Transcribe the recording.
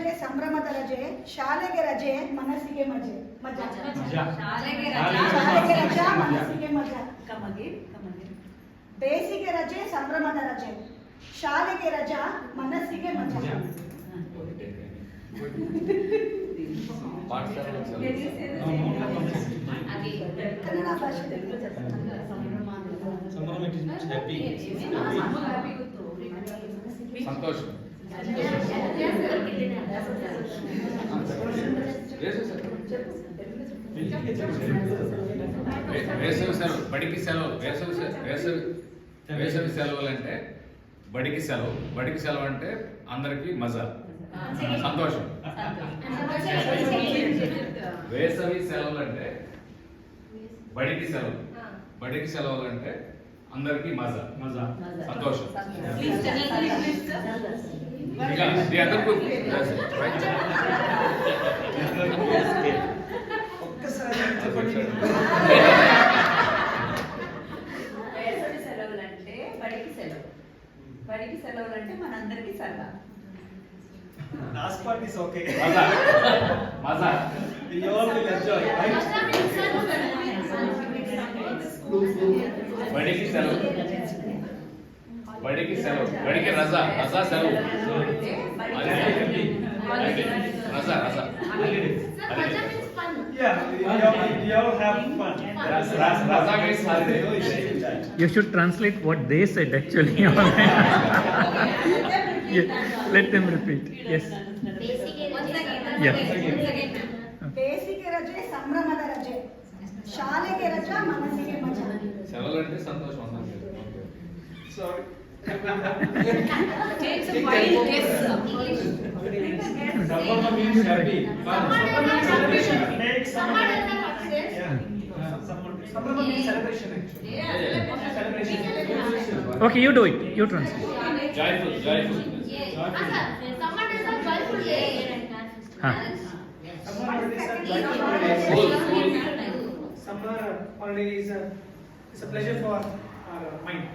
ರಜೆ ಸಂಭ್ರಮದ ರಜೆ, ಶಾಲೆಗೆ ರಜೆ ಮನಸ್ಸಿಗೆ ಮಜೆ. ಮಜಾ. ಶಾಲೆಗೆ ರಜಾ ಮನಸ್ಸಿಗೆ ಮಜಾ. ಬೇಸಿಗೆ ರಜೆ ಸಂಭ್ರಮದ ರಜೆ, ಶಾಲೆಗೆ ರಜಾ ಮನಸ್ಸಿಗೆ ಮಜಾ. ಕನ್ನಡ ಭಾಷೆಯಲ್ಲಿ ಸಂತೋಷ. వేసవి సెలవు, బడికి సెలవు. వేసవి సెలవులు అంటే బడికి సెలవు. బడికి సెలవు అంటే అందరికి మజా, సంతోషం. వేసవి సెలవులు అంటే బడికి సెలవు. బడికి సెలవులు అంటే అందరికి మజా, సంతోషం. వేసవి సెలవులు అంటే బడికి సెలవు. బడికి సెలవులు అంటే మనందరికీ సరదా. Last part is okay. మజా. We all will enjoy, right? బడికి సెలవు. బడికి సెలవు. బడికి రజా. రజా సెలవు. రజా. రజా. Yeah, we all have fun. Raza means holiday. You should translate what they said actually. Yeah, let them repeat. Yes. Yeah. ಬೇಸಿಗೆ ರಜೆ ಸಂಭ್ರಮದ ರಜೆ, ಶಾಲೆಗೆ ರಜಾ ಮನಸ್ಸಿಗೆ ಮಜಾ. సెలవులు అంటే సంతోషం అన్నమాట. Sorry. Summer means happy. Summer means celebration actually. Okay, you do it. You translate. Joyful, joyful. Huh. Summer holiday is a pleasure for our mind.